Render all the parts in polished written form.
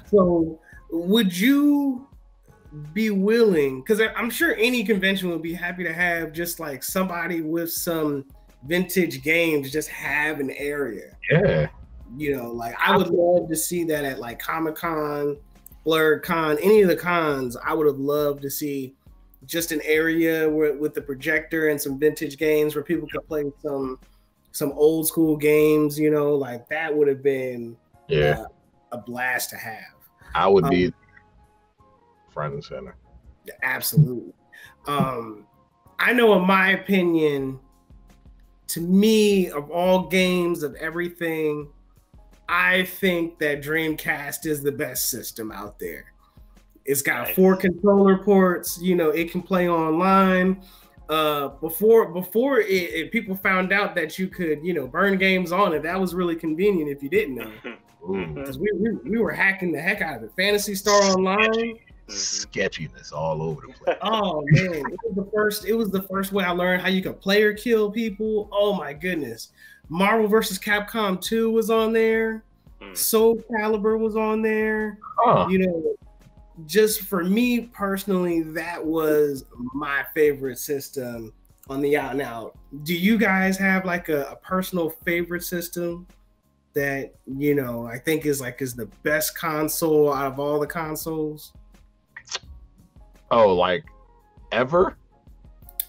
So, would you be willing? Because I'm sure any convention would be happy to have just like somebody with some vintage games just have an area. Yeah. You know, like I would love to see that at like Comic-Con, Blurred Con, any of the cons. I would have loved to see just an area with the projector and some vintage games where people could play some old school games. You know, like that would have been a blast to have. I would be front and center. Absolutely. I know, in my opinion, to me, of all games, of everything, I think that Dreamcast is the best system out there. It's got 4 controller ports. You know, it can play online. Before people found out that you could, you know, burn games on it, that was really convenient if you didn't know. Because we were hacking the heck out of it. Phantasy Star Online. Sketchiness all over the place. Oh man, it was the first way I learned how you could player kill people. Oh my goodness. Marvel vs. Capcom 2 was on there. Soul Calibur was on there. You know, just for me personally, that was my favorite system on the out and out. Do you guys have like a personal favorite system that, you know, I think is the best console out of all the consoles? Oh, like ever?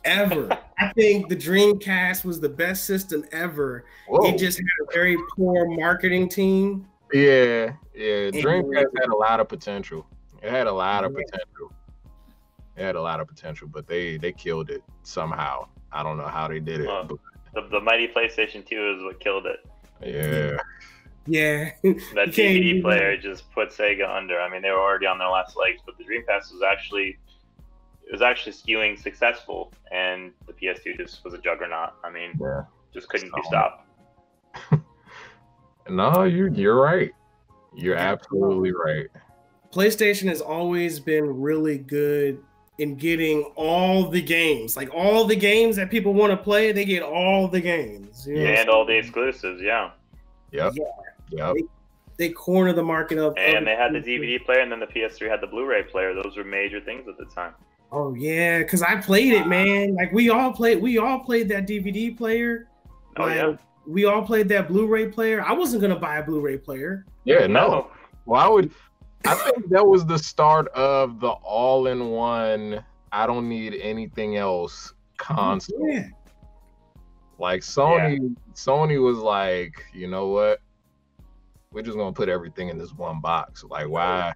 Ever. I think the Dreamcast was the best system ever. Whoa. It just had a very poor marketing team. Yeah. Dreamcast had a lot of potential. It had a lot of potential, but they killed it somehow. I don't know how they did it. The mighty PlayStation 2 is what killed it. Yeah. That DVD player just put Sega under. I mean, they were already on their last legs, but the Dreamcast was actually skewing successful, and the PS2 just was a juggernaut. I mean, just couldn't be stopped. No, you're right. You're absolutely right. PlayStation has always been really good in getting all the games. Like all the games that people want to play, they get all the games. You know and all the exclusives, Yep. They corner the market up. And they had the DVD player, and then the PS3 had the Blu-ray player. Those were major things at the time. Oh yeah, because I played it, man. Like we all played that DVD player. We all played that Blu-ray player. I wasn't gonna buy a Blu-ray player. Yeah, no. Well, I think that was the start of the all-in-one, I don't need anything else console. Yeah. Like Sony was like, you know what? We're just gonna put everything in this one box. Like why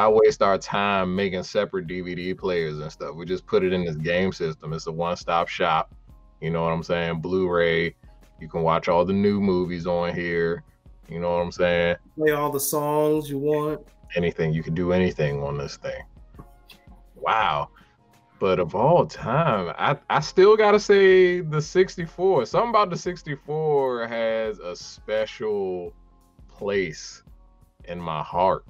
waste our time making separate DVD players and stuff? We just put it in this game system. It's a one-stop shop. You know what I'm saying? Blu-ray. You can watch all the new movies on here. You know what I'm saying? Play all the songs you want. Anything. You can do anything on this thing. Wow. But of all time, I still gotta say the 64. Something about the 64 has a special place in my heart.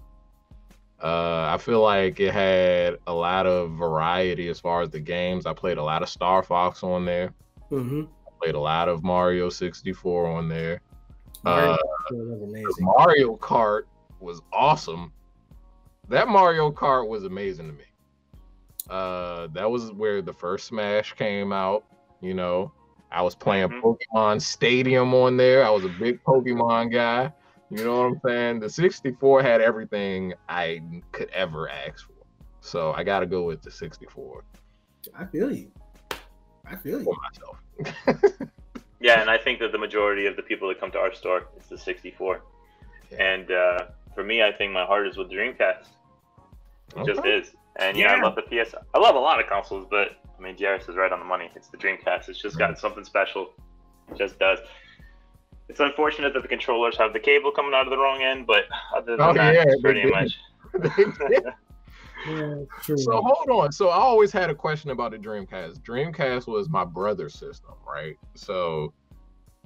I feel like it had a lot of variety as far as the games. I played a lot of Star Fox on there. Mm-hmm. I played a lot of Mario 64 on there. Mario was amazing. Mario Kart was awesome. That Mario Kart was amazing to me. That was where the first Smash came out. You know, I was playing Pokemon Stadium on there. I was a big Pokemon guy. You know what I'm saying? The 64 had everything I could ever ask for. So I got to go with the 64. I feel you. For myself. Yeah, and I think that the majority of the people that come to our store, it's the 64. Yeah. And for me, I think my heart is with the Dreamcast. It just is. And I love the PS. I love a lot of consoles, but I mean, Jairus is right on the money. It's the Dreamcast. It's just got something special. It just does. It's unfortunate that the controllers have the cable coming out of the wrong end, but other than that, pretty much. Yeah, true. So hold on. So I always had a question about the Dreamcast. Dreamcast was my brother's system, right? So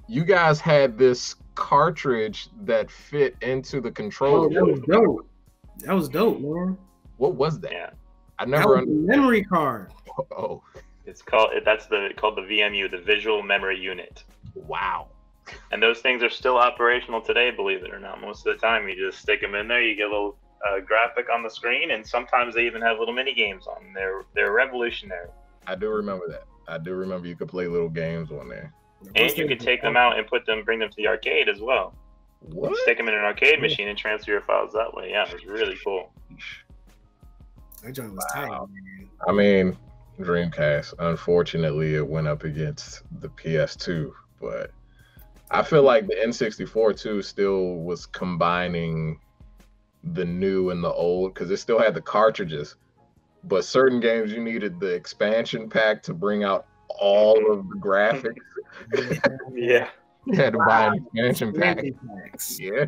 you guys had this cartridge that fit into the controller. Oh, that was dope. That was dope, man. What was that? Yeah. I never understood. Memory card. Oh. It's called called the VMU, the Visual Memory Unit. Wow. And those things are still operational today, believe it or not. Most of the time, you just stick them in there, you get a little graphic on the screen, and sometimes they even have little mini games on. They're revolutionary. I do remember that. I do remember you could play little games on there. And you could take them out and bring them to the arcade as well. What? You stick them in an arcade machine and transfer your files that way. Yeah, it was really cool. That joint was tight, man. I mean, Dreamcast. Unfortunately, it went up against the PS2, but I feel like the N64 too still was combining the new and the old because it still had the cartridges, but certain games you needed the expansion pack to bring out all of the graphics. Yeah. You had to buy an expansion pack. Yeah.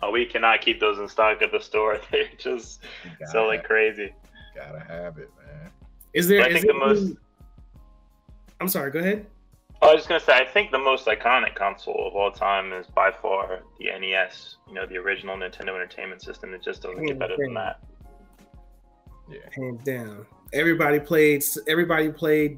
Oh, we cannot keep those in stock at the store. They're just so like crazy. Gotta have it, man. I'm sorry, go ahead. I was just gonna say, I think the most iconic console of all time is by far the NES. You know, the original Nintendo Entertainment System. It just doesn't get better than that. Yeah, hands down. Everybody played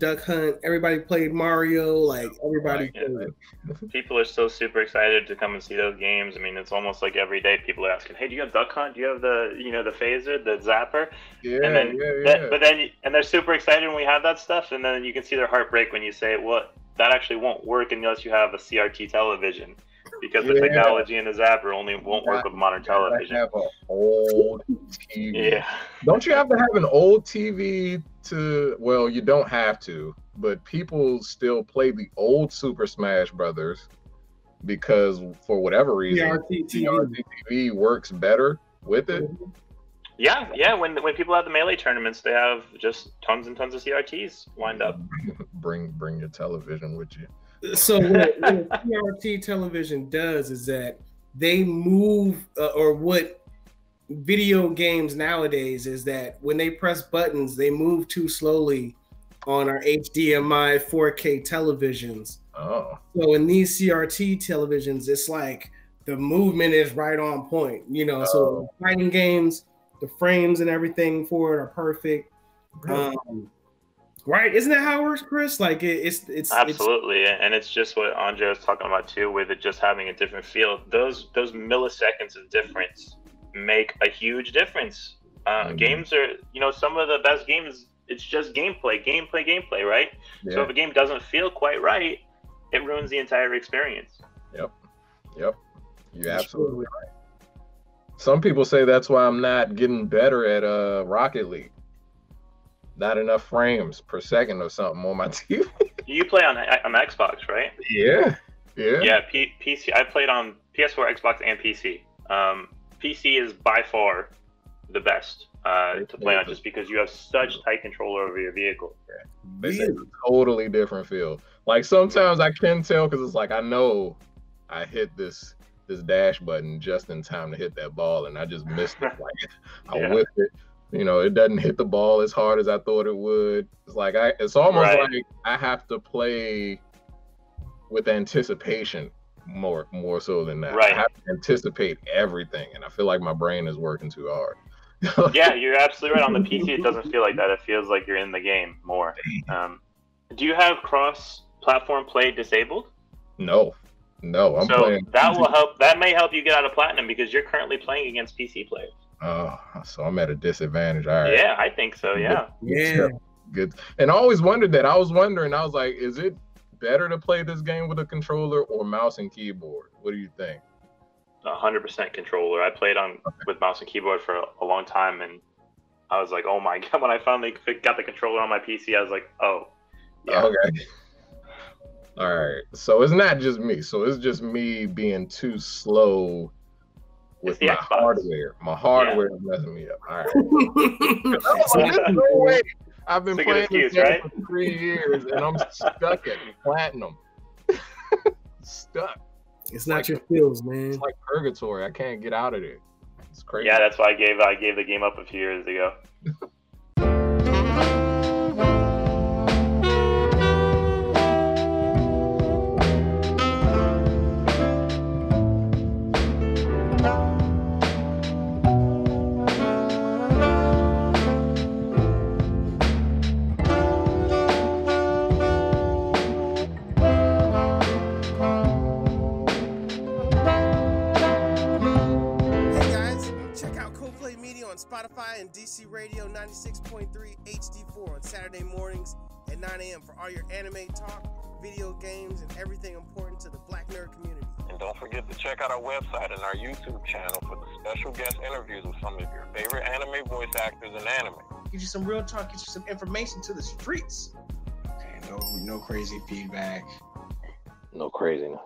Duck Hunt. Everybody played Mario. Like everybody. Played. People are so super excited to come and see those games. I mean, it's almost like every day people are asking, "Hey, do you have Duck Hunt? Do you have the phaser, the zapper?" Yeah, and then, yeah. And they're super excited when we have that stuff, and then you can see their heartbreak when you say, "Well, that actually won't work unless you have a CRT television." Because the technology in the zapper only won't work with modern television. Have an old TV. Yeah. Don't you have to have an old TV to? Well, you don't have to, but people still play the old Super Smash Brothers because for whatever reason, CRT TV works better with it. Yeah. When people have the Melee tournaments, they have just tons and tons of CRTs lined up. Bring your television with you. So what CRT television does is that they move, or what video games nowadays is that when they press buttons, they move too slowly on our HDMI 4K televisions. Oh. So in these CRT televisions, it's like the movement is right on point, you know. So fighting games, the frames and everything for it are perfect. Really? Right? Isn't that how it works, Chris? Like it's absolutely, and it's just what Andre was talking about too, with it just having a different feel. Those milliseconds of difference make a huge difference. Games are, some of the best games. It's just gameplay, right? Yeah. So if a game doesn't feel quite right, it ruins the entire experience. Yep. You're absolutely right. Some people say that's why I'm not getting better at Rocket League. Not enough frames per second or something on my TV. You play on Xbox, right? Yeah. PC. I played on PS4, Xbox, and PC. PC is by far the best to play on, just because you have such tight control over your vehicle. It's a totally different feel. Like sometimes I can tell because it's like I know I hit this dash button just in time to hit that ball, and I just missed it. Like I whipped it. It doesn't hit the ball as hard as I thought it would. It's like it's almost like I have to play with anticipation more so than that. Right. I have to anticipate everything, and I feel like my brain is working too hard. Yeah, you're absolutely right. On the PC, it doesn't feel like that. It feels like you're in the game more. Do you have cross-platform play disabled? No, I'm playing. That will help. That may help you get out of platinum because you're currently playing against PC players. Oh, so I'm at a disadvantage. All right. Yeah, I think so. Yeah. Good. And I always wondered that. I was like, is it better to play this game with a controller or mouse and keyboard? What do you think? 100% controller. I played with mouse and keyboard for a long time, and I was like, oh my god! When I finally got the controller on my PC, I was like, oh. Yeah. Okay. All right. So it's not just me. So it's just me being too slow with my Xbox. hardware. My hardware is messing me up. All right. I was like, there's no way. I've been playing this game for 3 years, and I'm stuck at platinum. Stuck. It's not your skills, man. It's like purgatory. I can't get out of it. It's crazy. Yeah, that's why I gave the game up a few years ago. on Spotify and DC Radio 96.3 HD4 on Saturday mornings at 9 a.m. for all your anime talk, video games, and everything important to the Black nerd community. And don't forget to check out our website and our YouTube channel for the special guest interviews with some of your favorite anime voice actors and anime. Get you some real talk, get you some information to the streets. Okay, no crazy feedback. No craziness.